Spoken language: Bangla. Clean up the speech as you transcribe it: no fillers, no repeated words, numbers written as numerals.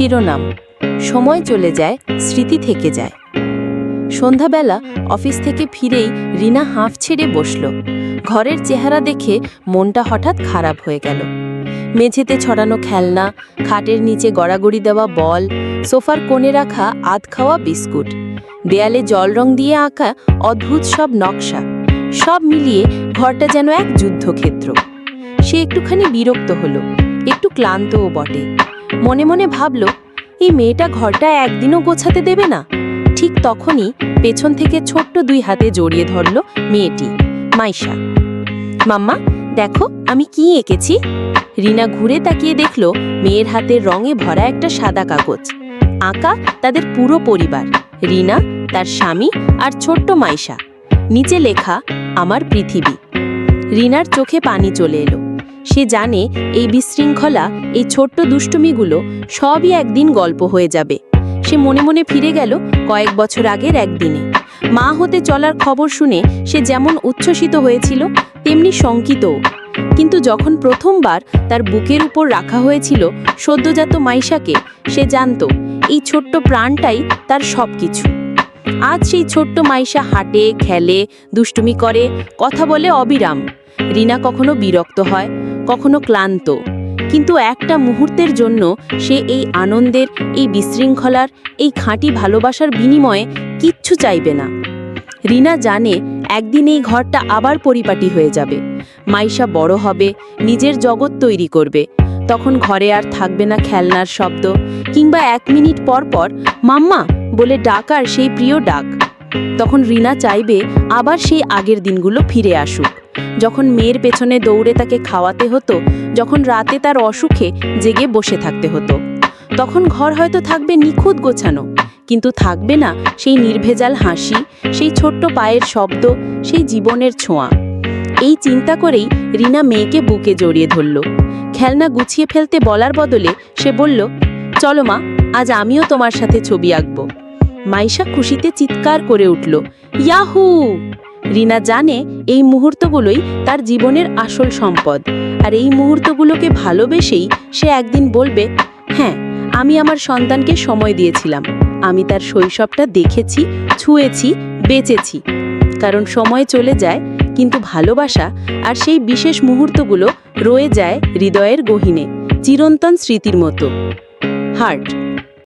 শিরোনাম: সময় চলে যায়, স্মৃতি থেকে যায়। সন্ধ্যাবেলা অফিস থেকে ফিরেই রিনা হাঁফ ছেড়ে বসল। ঘরের চেহারা দেখে মনটা হঠাৎ খারাপ হয়ে গেল। মেঝেতে ছড়ানো খেলনা, খাটের নিচে গড়াগড়ি দেওয়া বল, সোফার কোণে রাখা আধ খাওয়া বিস্কুট, দেয়ালে জল রং দিয়ে আঁকা অদ্ভুত সব নকশা, সব মিলিয়ে ঘরটা যেন এক যুদ্ধক্ষেত্র। সে একটুখানি বিরক্ত হলো, একটু ক্লান্তও বটে। মনে মনে ভাবল, এই মেয়েটা ঘরটা একদিনও গোছাতে দেবে না। ঠিক তখনই পেছন থেকে ছোট্ট দুই হাতে জড়িয়ে ধরল মেয়েটি, মাইশা। মাম্মা, দেখো আমি কি এঁকেছি। রিনা ঘুরে তাকিয়ে দেখল মেয়ের হাতের রঙে ভরা একটা সাদা কাগজ। আঁকা তাদের পুরো পরিবার, রিনা, তার স্বামী আর ছোট্ট মাইশা। নিচে লেখা, আমার পৃথিবী। রিনার চোখে পানি চলে এলো। সে জানে এই বিশৃঙ্খলা, এই ছোট্ট দুষ্টুমিগুলো সবই একদিন গল্প হয়ে যাবে। সে মনে মনে ফিরে গেল কয়েক বছর আগের একদিনে। মা হতে চলার খবর শুনে সে যেমন উচ্ছ্বসিত হয়েছিল, তেমনি শঙ্কিতও। কিন্তু যখন প্রথমবার তার বুকের উপর রাখা হয়েছিল সদ্যজাত মাইশাকে, সে জানত এই ছোট্ট প্রাণটাই তার সব কিছু। আজ সেই ছোট্ট মাইশা হাঁটে, খেলে, দুষ্টুমি করে, কথা বলে অবিরাম। রিনা কখনো বিরক্ত হয়, কখনো ক্লান্ত, কিন্তু একটা মুহূর্তের জন্য সে এই আনন্দের, এই বিশৃঙ্খলার, এই খাঁটি ভালোবাসার বিনিময়ে কিচ্ছু চাইবে না। রিনা জানে একদিন এই ঘরটা আবার পরিপাটি হয়ে যাবে। মাইশা বড় হবে, নিজের জগৎ তৈরি করবে। তখন ঘরে আর থাকবে না খেলনার শব্দ, কিংবা 1 মিনিট পর পর মাম্মা বলে ডাকার সেই প্রিয় ডাক। তখন রিনা চাইবে আবার সেই আগের দিনগুলো ফিরে আসুক, যখন মেয়ের পেছনে দৌড়ে তাকে খাওয়াতে হতো, যখন রাতে তার অসুখে জেগে বসে থাকতে হতো। তখন ঘর হয়তো থাকবে নিখুঁত গোছানো, কিন্তু থাকবে না সেই নির্ভেজাল হাসি, সেই ছোট্ট পায়ের শব্দ, সেই জীবনের ছোঁয়া। এই চিন্তা করেই রিনা মেয়েকে বুকে জড়িয়ে ধরল। খেলনা গুছিয়ে ফেলতে বলার বদলে সে বলল, চলো মা, আজ আমিও তোমার সাথে ছবি আঁকব। মাইশা খুশিতে চিৎকার করে উঠল, ইয়াহু! রিনা জানে এই মুহূর্তগুলোই তার জীবনের আসল সম্পদ, আর এই মুহূর্তগুলোকে ভালোবেসেই সে একদিন বলবে, হ্যাঁ, আমি আমার সন্তানকে সময় দিয়েছিলাম। আমি তার শৈশবটা দেখেছি, ছুঁয়েছি, বেঁচেছি। কারণ সময় চলে যায়, কিন্তু ভালোবাসা আর সেই বিশেষ মুহূর্তগুলো রয়ে যায় হৃদয়ের গহীনে, চিরন্তন স্মৃতির মতো। হার্ট।